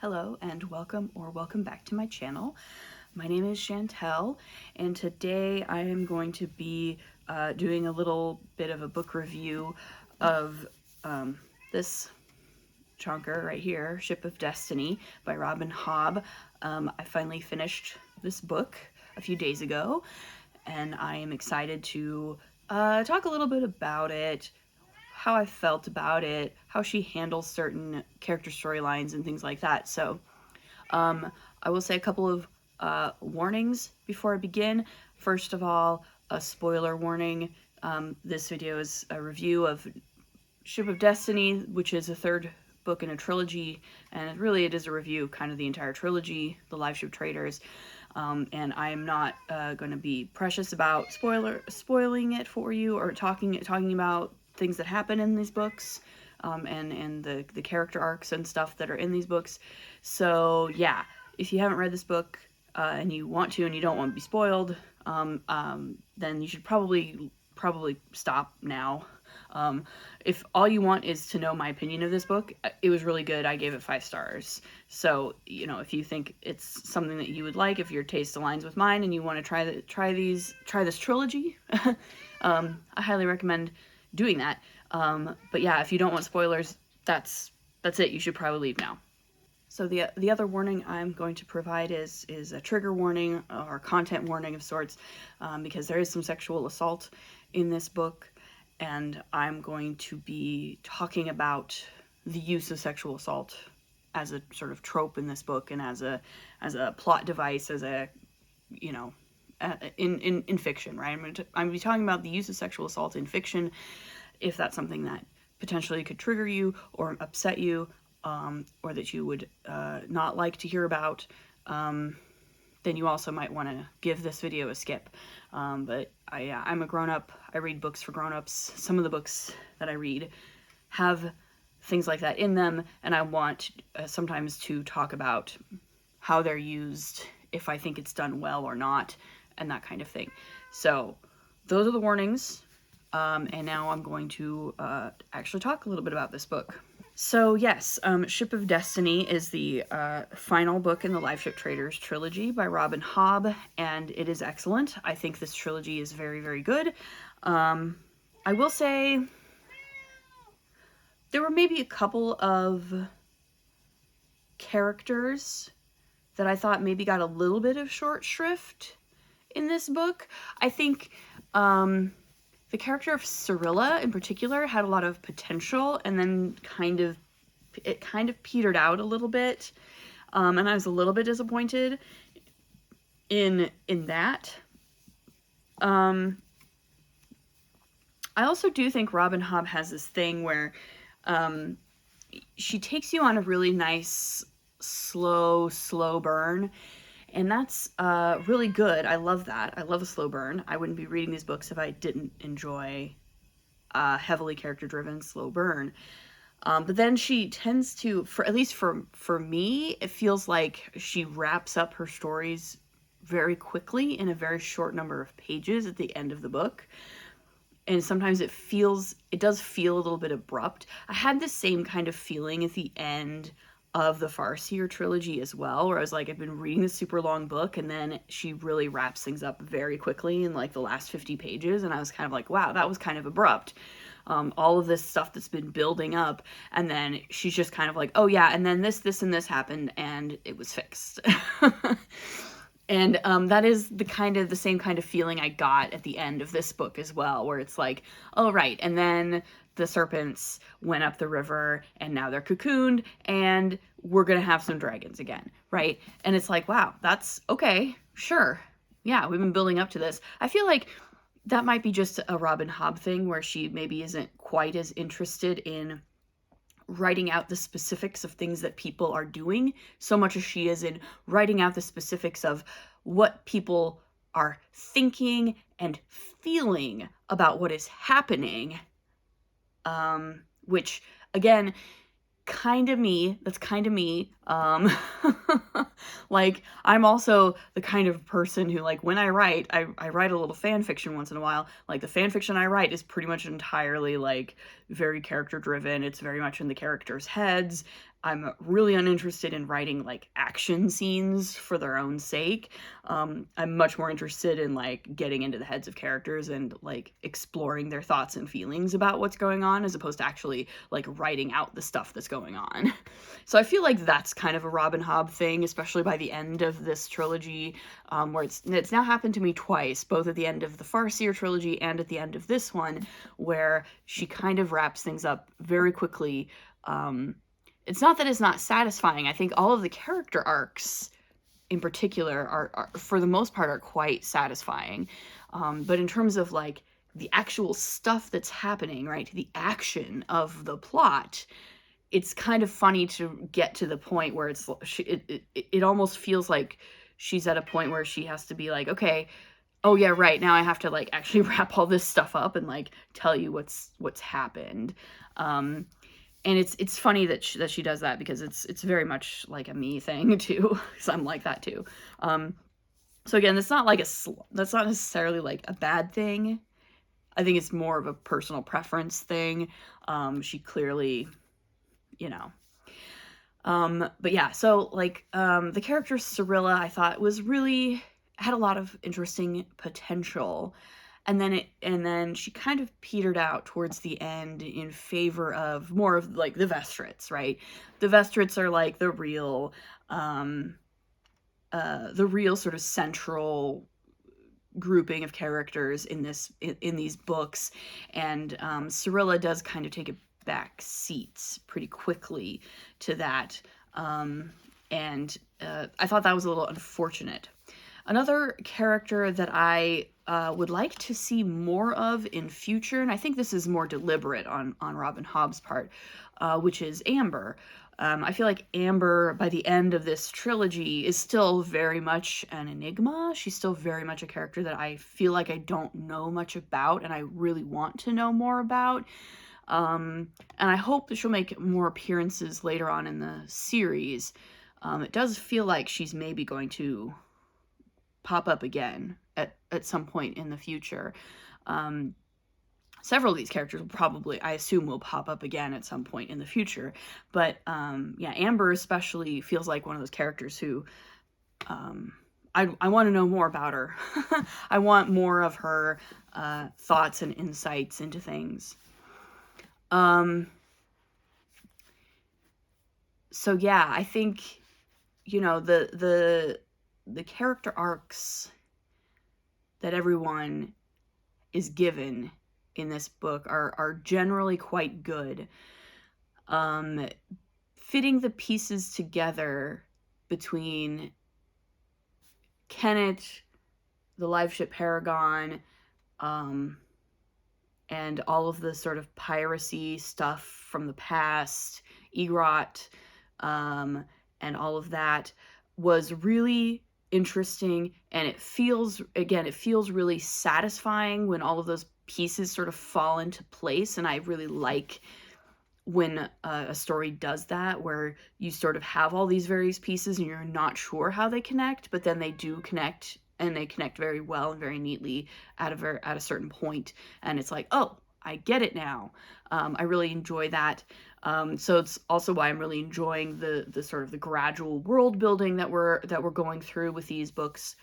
Hello and welcome back to my channel. My name is Chantel, and today I am going to be doing a little bit of a book review of this chunker right here, Ship of Destiny by Robin Hobb. I finally finished this book a few days ago, and I am excited to talk a little bit about it, how I felt about it, how she handles certain character storylines and things like that. So I will say a couple of warnings before I begin. First of all, a spoiler warning. This video is a review of Ship of Destiny, which is a third book in a trilogy, and really it is a review kind of the entire trilogy, The Live Ship Traders. And I am not going to be precious about spoiling it for you or talking about things that happen in these books, and the character arcs and stuff that are in these books. So yeah, if you haven't read this book and you want to and you don't want to be spoiled, then you should probably stop now. If all you want is to know my opinion of this book, it was really good. I gave it 5 stars. So, you know, if you think it's something that you would like, if your taste aligns with mine and you want to try this trilogy, I highly recommend doing that. But yeah, if you don't want spoilers, that's it. You should probably leave now. So the other warning I'm going to provide is a trigger warning or content warning of sorts, because there is some sexual assault in this book, and I'm going to be talking about the use of sexual assault as a sort of trope in this book and as a plot device, as a, you know, in fiction, right? I'm going to be talking about the use of sexual assault in fiction, if that's something that potentially could trigger you or upset you, or that you would not like to hear about, then you also might want to give this video a skip. But I'm a grown-up. I read books for grown-ups. Some of the books that I read have things like that in them, and I want sometimes to talk about how they're used, if I think it's done well or not, and that kind of thing. So those are the warnings, and now I'm going to actually talk a little bit about this book. So yes, Ship of Destiny is the final book in the Live Ship Traders trilogy by Robin Hobb, and it is excellent. I think this trilogy is very, very good. I will say there were maybe a couple of characters that I thought maybe got a little bit of short shrift in this book. I think the character of Cyrilla in particular had a lot of potential, and then it kind of petered out a little bit, and I was a little bit disappointed in that. I also do think Robin Hobb has this thing where she takes you on a really nice slow burn, and that's really good. I love that. I love a slow burn. I wouldn't be reading these books if I didn't enjoy heavily character-driven slow burn. But then she tends to, at least for me, it feels like she wraps up her stories very quickly in a very short number of pages at the end of the book. And sometimes it does feel a little bit abrupt. I had the same kind of feeling at the end of the Farseer trilogy as well, where I was like, I've been reading this super long book, and then she really wraps things up very quickly in like the last 50 pages, and I was kind of like, wow, that was kind of abrupt. All of this stuff that's been building up, and then she's just kind of like, oh yeah, and then this and this happened, and it was fixed. And that is the same kind of feeling I got at the end of this book as well, where it's like, oh right, and then the serpents went up the river, and now they're cocooned, and we're gonna have some dragons again, right? And it's like, wow, that's okay, sure. Yeah, we've been building up to this. I feel like that might be just a Robin Hobb thing, where she maybe isn't quite as interested in writing out the specifics of things that people are doing so much as she is in writing out the specifics of what people are thinking and feeling about what is happening, which again, that's kind of me. Like, I'm also the kind of person who, like, when I write a little fan fiction once in a while. Like, the fan fiction I write is pretty much entirely, like, very character driven. It's very much in the characters' heads. I'm really uninterested in writing like action scenes for their own sake. I'm much more interested in like getting into the heads of characters and like exploring their thoughts and feelings about what's going on, as opposed to actually like writing out the stuff that's going on. So I feel like that's kind of a Robin Hobb thing, especially by the end of this trilogy, where it's now happened to me twice, both at the end of the Farseer trilogy and at the end of this one, where she kind of wraps things up very quickly. It's not that it's not satisfying. I think all of the character arcs in particular are for the most part, are quite satisfying. But in terms of like the actual stuff that's happening, right, the action of the plot, it's kind of funny to get to the point where it almost feels like she's at a point where she has to be like, okay, oh yeah, right, now I have to like actually wrap all this stuff up and like tell you what's happened. And it's funny that she does that, because it's very much like a me thing too, because I'm like that too. So again, that's not necessarily like a bad thing. I think it's more of a personal preference thing. She clearly, you know. But yeah, so like the character Cyrilla, I thought had a lot of interesting potential. And then she kind of petered out towards the end in favor of more of like the Vestrits, right? The Vestrits are like the real sort of central grouping of characters in these books, and Cyrilla does kind of take a back seat pretty quickly to that, and I thought that was a little unfortunate. Another character that I would like to see more of in future, and I think this is more deliberate on Robin Hobb's part, which is Amber. I feel like Amber, by the end of this trilogy, is still very much an enigma. She's still very much a character that I feel like I don't know much about, and I really want to know more about. And I hope that she'll make more appearances later on in the series. It does feel like she's maybe going to pop up again at some point in the future. Several of these characters will probably, I assume, will pop up again at some point in the future. But yeah, Amber especially feels like one of those characters who I want to know more about her. I want more of her thoughts and insights into things. So yeah, I think, you know, the character arcs that everyone is given in this book are generally quite good. Fitting the pieces together between Kennet, the live ship Paragon, and all of the sort of piracy stuff from the past, Egrot, and all of that was really interesting, and it feels really satisfying when all of those pieces sort of fall into place. And I really like when a story does that, where you sort of have all these various pieces and you're not sure how they connect, but then they do connect, and they connect very well and very neatly at a certain point, and it's like, oh, I get it now. I really enjoy that. So it's also why I'm really enjoying the sort of the gradual world building that we're going through with these books.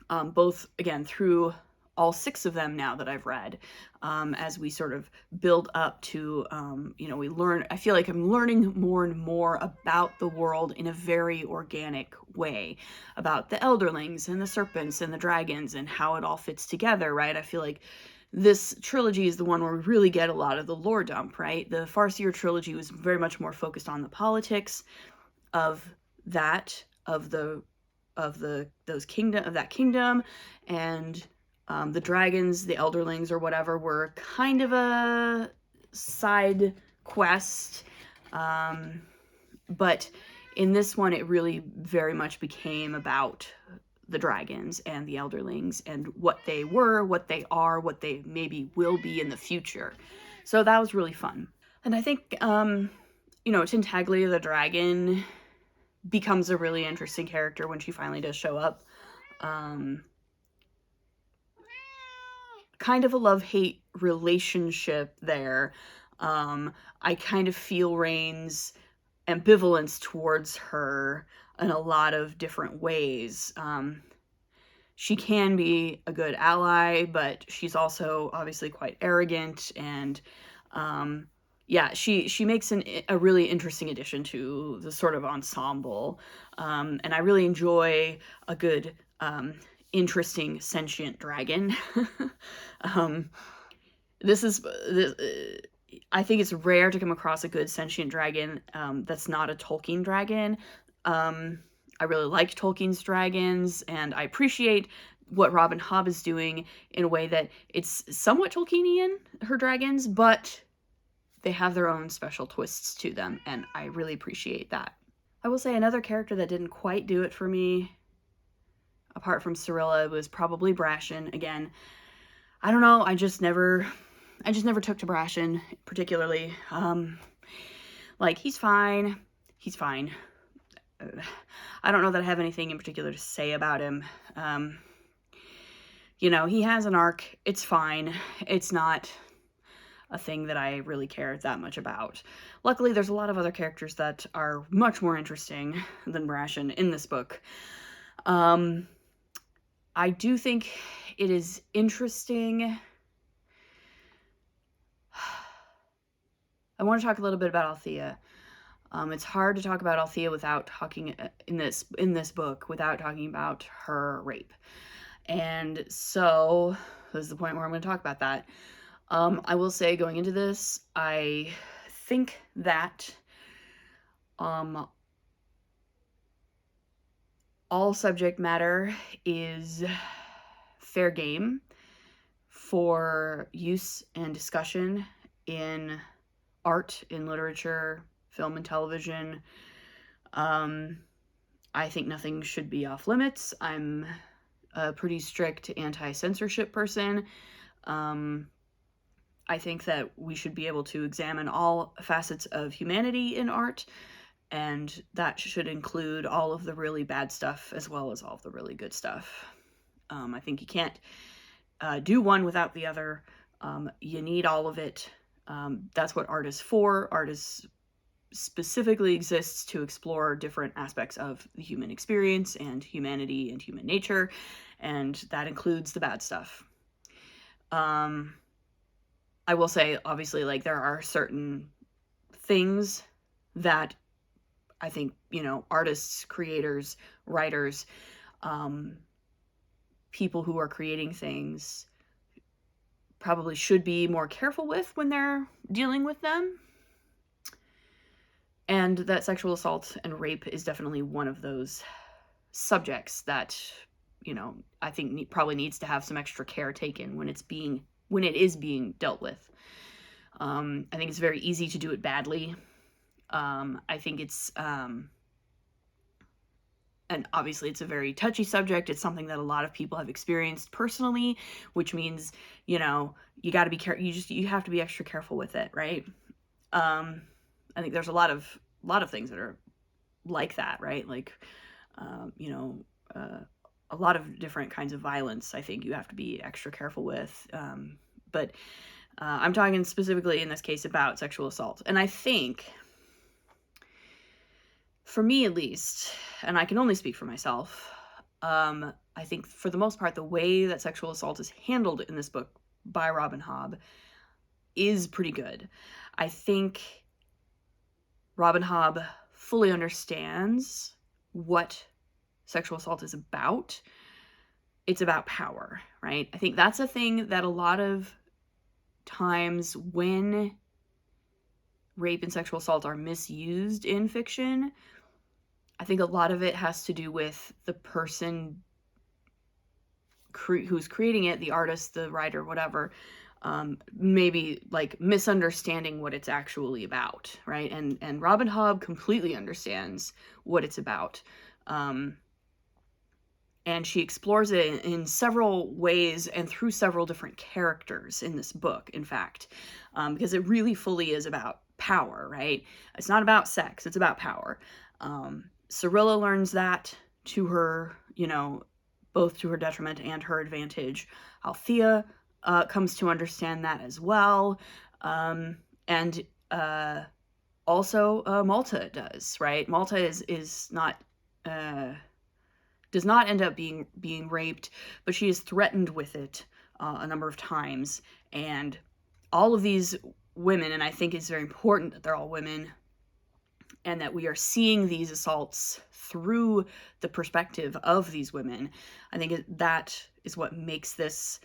Both, again, through all 6 of them now that I've read, as we sort of build up to, I feel like I'm learning more and more about the world in a very organic way, about the Elderlings and the Serpents and the Dragons and how it all fits together, right? I feel like this trilogy is the one where we really get a lot of the lore dump, right? The Farseer trilogy was very much more focused on the politics of that kingdom, and the dragons, the Elderlings or whatever, were kind of a side quest, but in this one it really very much became about the dragons and the Elderlings and what they were, what they are, what they maybe will be in the future. So that was really fun. And I think, Tintaglia the dragon becomes a really interesting character when she finally does show up. Kind of a love-hate relationship there. I kind of feel Rain's ambivalence towards her in a lot of different ways. She can be a good ally, but she's also obviously quite arrogant, and yeah, she makes a really interesting addition to the sort of ensemble, and I really enjoy a good interesting sentient dragon. um, I think it's rare to come across a good sentient dragon that's not a Tolkien dragon. I really like Tolkien's dragons, and I appreciate what Robin Hobb is doing in a way that it's somewhat Tolkienian, her dragons, but they have their own special twists to them, and I really appreciate that. I will say another character that didn't quite do it for me, apart from Cirilla, was probably Brashen. Again, I don't know, I just never took to Brashen particularly. Like, he's fine. He's fine. I don't know that I have anything in particular to say about him. You know, he has an arc. It's fine. It's not a thing that I really care that much about. Luckily, there's a lot of other characters that are much more interesting than Brashen in this book. I do think it is interesting. I want to talk a little bit about Althea. It's hard to talk about Althea without talking in this book without talking about her rape, and so this is the point where I'm going to talk about that. I will say, going into this, I think that all subject matter is fair game for use and discussion in art, in literature, film and television. I think nothing should be off limits. I'm a pretty strict anti-censorship person. I think that we should be able to examine all facets of humanity in art, and that should include all of the really bad stuff as well as all of the really good stuff. I think you can't do one without the other. You need all of it. That's what art is for. Art is specifically exists to explore different aspects of the human experience and humanity and human nature, and that includes the bad stuff. I will say, obviously, like, there are certain things that I think, you know, artists, creators, writers, people who are creating things probably should be more careful with when they're dealing with them. And that sexual assault and rape is definitely one of those subjects that, you know, I think probably needs to have some extra care taken when it is being dealt with. I think it's very easy to do it badly. I think it's, and obviously it's a very touchy subject. It's something that a lot of people have experienced personally, which means, you know, you got to be careful. You have to be extra careful with it, right? I think there's a lot of things that are like that, right? Like, you know, a lot of different kinds of violence, I think you have to be extra careful with. But I'm talking specifically in this case about sexual assault. And I think, for me at least, and I can only speak for myself, I think for the most part, the way that sexual assault is handled in this book by Robin Hobb is pretty good. I think Robin Hobb fully understands what sexual assault is about. It's about power, right? I think that's a thing that a lot of times when rape and sexual assault are misused in fiction, I think a lot of it has to do with the person who's creating it, the artist, the writer, whatever, maybe like misunderstanding what it's actually about, right? And Robin Hobb completely understands what it's about. And she explores it in several ways and through several different characters in this book, in fact, because it really fully is about power, right? It's not about sex, it's about power. Cirilla learns that to her, you know, both to her detriment and her advantage. Althea comes to understand that as well. And Also, Malta does, right? Malta is not, does not end up being raped, but she is threatened with it a number of times. And all of these women, and I think it's very important that they're all women, and that we are seeing these assaults through the perspective of these women. I think that is what makes this,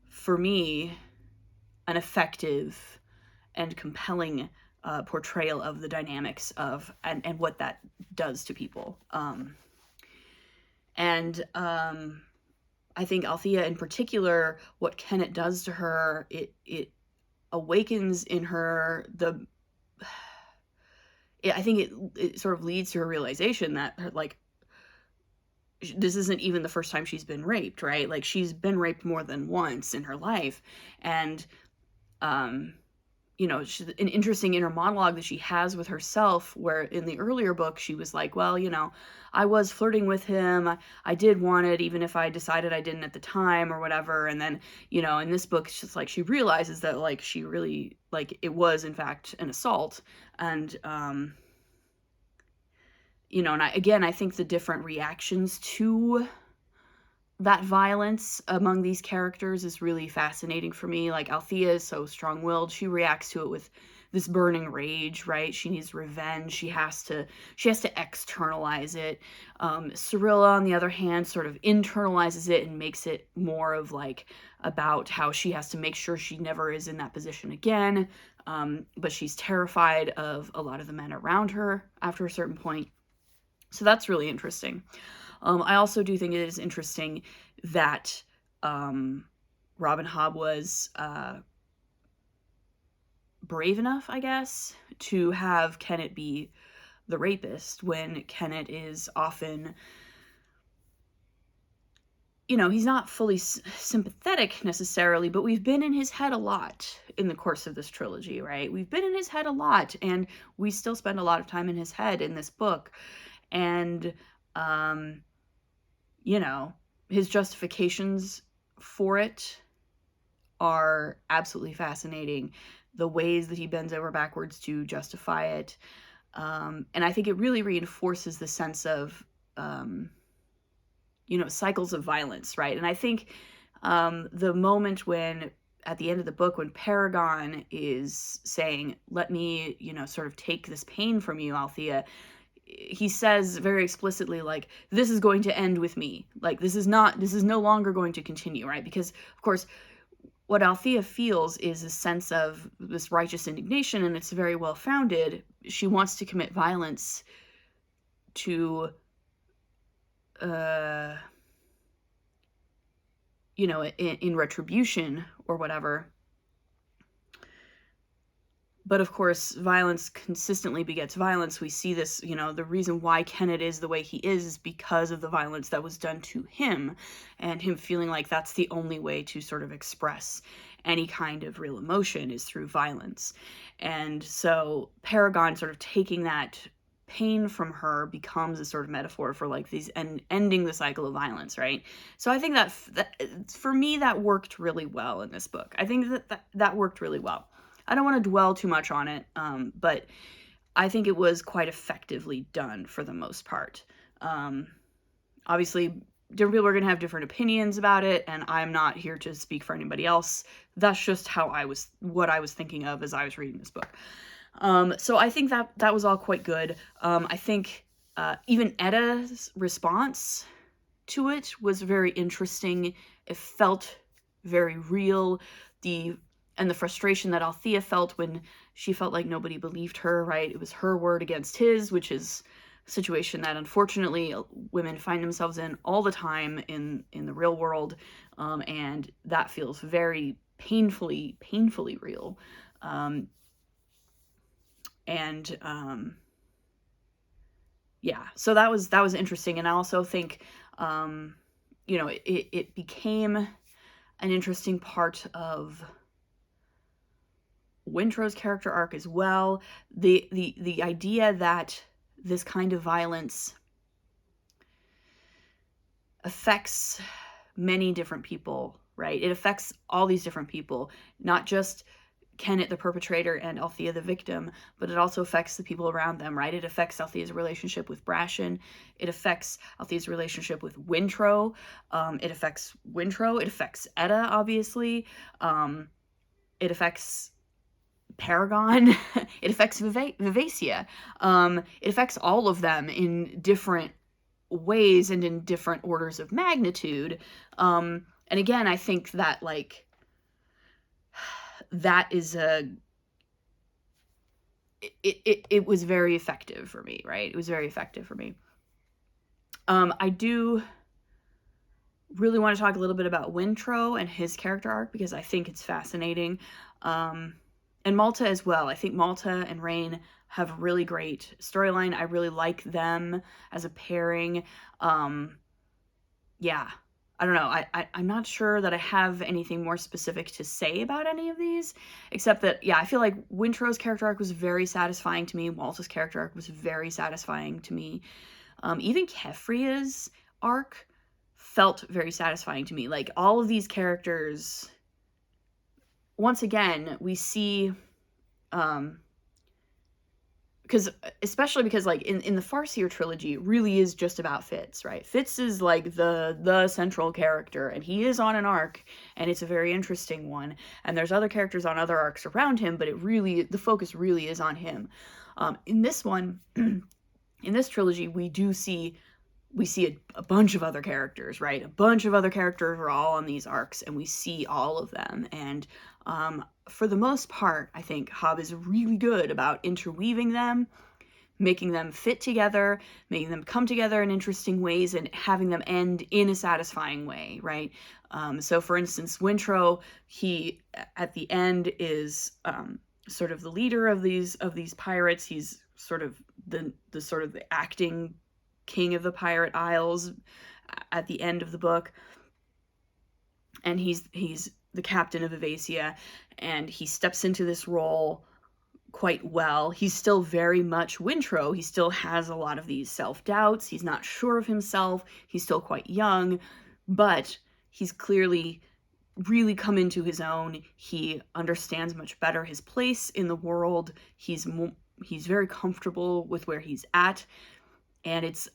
for me, an effective and compelling portrayal of the dynamics of and what that does to people. I think Althea in particular, what Kennett does to her, it awakens in her I think it sort of leads to her realization that like, this isn't even the first time she's been raped, right? Like, she's been raped more than once in her life. And you know, she's an interesting inner monologue that she has with herself, where in the earlier book she was like, well, you know, I was flirting with him, I did want it, even if I decided I didn't at the time or whatever. And then, you know, in this book it's just like she realizes that like she really, like, it was in fact an assault. And you know, and I think the different reactions to that violence among these characters is really fascinating for me. Like, Althea is so strong-willed. She reacts to it with this burning rage, right? She needs revenge. She has to externalize it. Cyrilla, on the other hand, sort of internalizes it and makes it more of like about how she has to make sure she never is in that position again. But she's terrified of a lot of the men around her after a certain point. So that's really interesting. I also do think it is interesting that Robin Hobb was brave enough, I guess, to have Kennett be the rapist, when Kennett is often, you know, he's not fully sympathetic necessarily, but we've been in his head a lot in the course of this trilogy, right? We've been in his head a lot, and we still spend a lot of time in his head in this book. And you know, his justifications for it are absolutely fascinating. The ways that he bends over backwards to justify it. And I think it really reinforces the sense of, you know, cycles of violence, right? And I think the moment when, at the end of the book, when Paragon is saying, let me, you know, sort of take this pain from you, Althea, he says very explicitly, like, this is going to end with me. Like, this is no longer going to continue, right? Because, of course, what Althea feels is a sense of this righteous indignation, and it's very well founded. She wants to commit violence to, you know, in retribution or whatever. But of course, violence consistently begets violence. We see this, you know, the reason why Kennett is the way he is because of the violence that was done to him, and him feeling like that's the only way to sort of express any kind of real emotion is through violence. And so Paragon sort of taking that pain from her becomes a sort of metaphor for like these and ending the cycle of violence, right? So I think that for me, that worked really well in this book. I think that worked really well. I don't want to dwell too much on it, but I think it was quite effectively done for the most part. Obviously, different people are going to have different opinions about it, and I'm not here to speak for anybody else. That's just what I was thinking of as I was reading this book. So I think that was all quite good. I think even Edda's response to it was very interesting. It felt very real. And the frustration that Althea felt when she felt like nobody believed her, right? It was her word against his, which is a situation that unfortunately women find themselves in all the time in the real world. And that feels very painfully real. Yeah, so that was interesting. And I also think, you know, it became an interesting part of Wintrow's character arc as well. The idea that this kind of violence affects many different people, right? It affects all these different people, not just Kennet the perpetrator and Althea the victim, but it also affects the people around them, right? It affects Althea's relationship with Brashen. It affects Althea's relationship with Wintro. It affects Wintro. It affects Etta, obviously. It affects Paragon. It affects Vivacia. It affects all of them in different ways and in different orders of magnitude. And again, I think that, like, that is it was very effective for me, right? It was very effective for me. I do really want to talk a little bit about Wintro and his character arc, because I think it's fascinating. And Malta as well. I think Malta and Rain have a really great storyline. I really like them as a pairing. Yeah, I don't know. I'm not sure that I have anything more specific to say about any of these, except that, yeah, I feel like Wintro's character arc was very satisfying to me. Malta's character arc was very satisfying to me. Even Kefria's arc felt very satisfying to me. Like, all of these characters, once again, we see, especially because, like, in the Farseer trilogy, it really is just about Fitz, right? Fitz is, like, the central character, and he is on an arc, and it's a very interesting one, and there's other characters on other arcs around him, but the focus really is on him. In this one, in this trilogy, we see a bunch of other characters, right? A bunch of other characters are all on these arcs, and we see all of them. And for the most part, I think Hobb is really good about interweaving them, making them fit together, making them come together in interesting ways, and having them end in a satisfying way, right? So for instance, Wintro, he at the end is sort of the leader of these pirates. He's sort of the acting king of the Pirate Isles at the end of the book, and he's the captain of Vivacia, and he steps into this role quite well. He's still very much Wintro. He still has a lot of these self-doubts. He's not sure of himself. He's still quite young, but he's clearly really come into his own. He understands much better his place in the world. He's very comfortable with where he's at. And it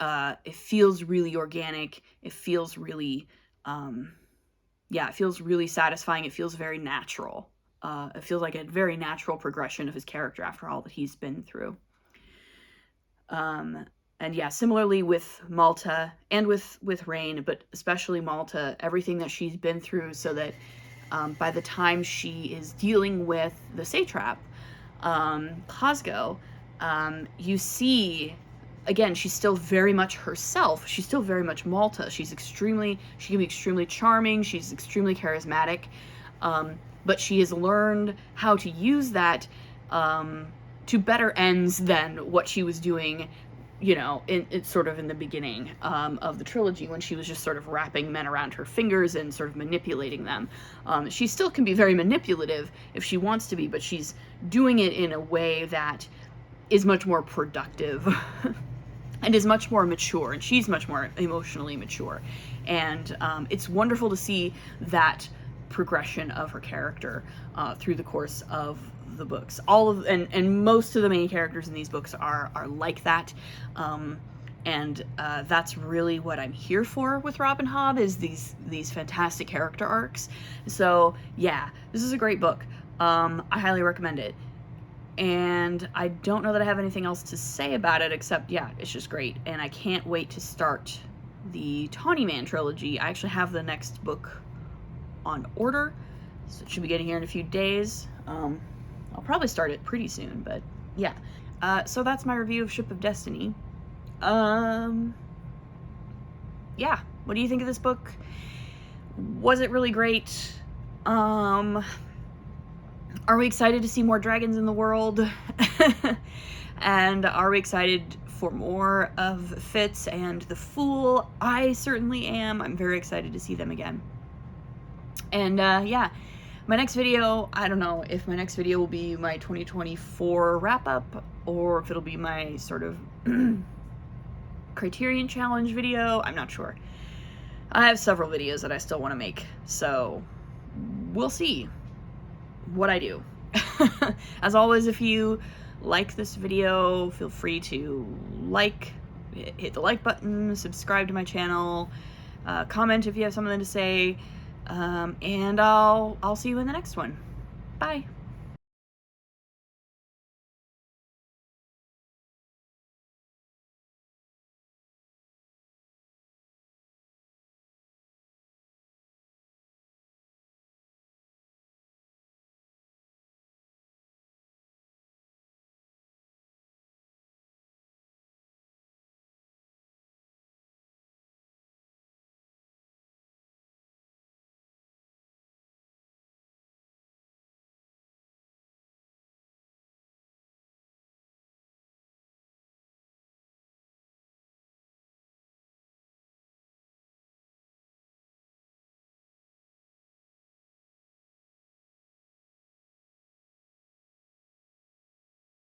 feels really organic. It feels really, it feels really satisfying. It feels very natural. It feels like a very natural progression of his character after all that he's been through. And yeah, similarly with Malta and with Rain, but especially Malta, everything that she's been through, so that by the time she is dealing with the satrap, Cosgo, you see, again, she's still very much herself. She's still very much Malta. She can be extremely charming. She's extremely charismatic. But she has learned how to use that to better ends than what she was doing, it's sort of in the beginning of the trilogy, when she was just sort of wrapping men around her fingers and sort of manipulating them. She still can be very manipulative if she wants to be, but she's doing it in a way that is much more productive and is much more mature, and she's much more emotionally mature. And it's wonderful to see that progression of her character through the course of the books. And most of the main characters in these books are like that. And that's really what I'm here for with Robin Hobb, is these fantastic character arcs. So yeah, this is a great book. I highly recommend it. And I don't know that I have anything else to say about it, except, yeah, it's just great. And I can't wait to start the Tawny Man trilogy. I actually have the next book on order, so it should be getting here in a few days. I'll probably start it pretty soon, but yeah. So that's my review of Ship of Destiny. Yeah, what do you think of this book? Was it really great? Are we excited to see more dragons in the world? And are we excited for more of Fitz and the Fool? I certainly am. I'm very excited to see them again. And yeah, my next video, I don't know if my next video will be my 2024 wrap-up, or if it'll be my sort of Criterion Challenge video. I'm not sure. I have several videos that I still want to make, so we'll see what I do. As always, if you like this video, feel free to hit the like button, subscribe to my channel, comment if you have something to say, and I'll see you in the next one. Bye.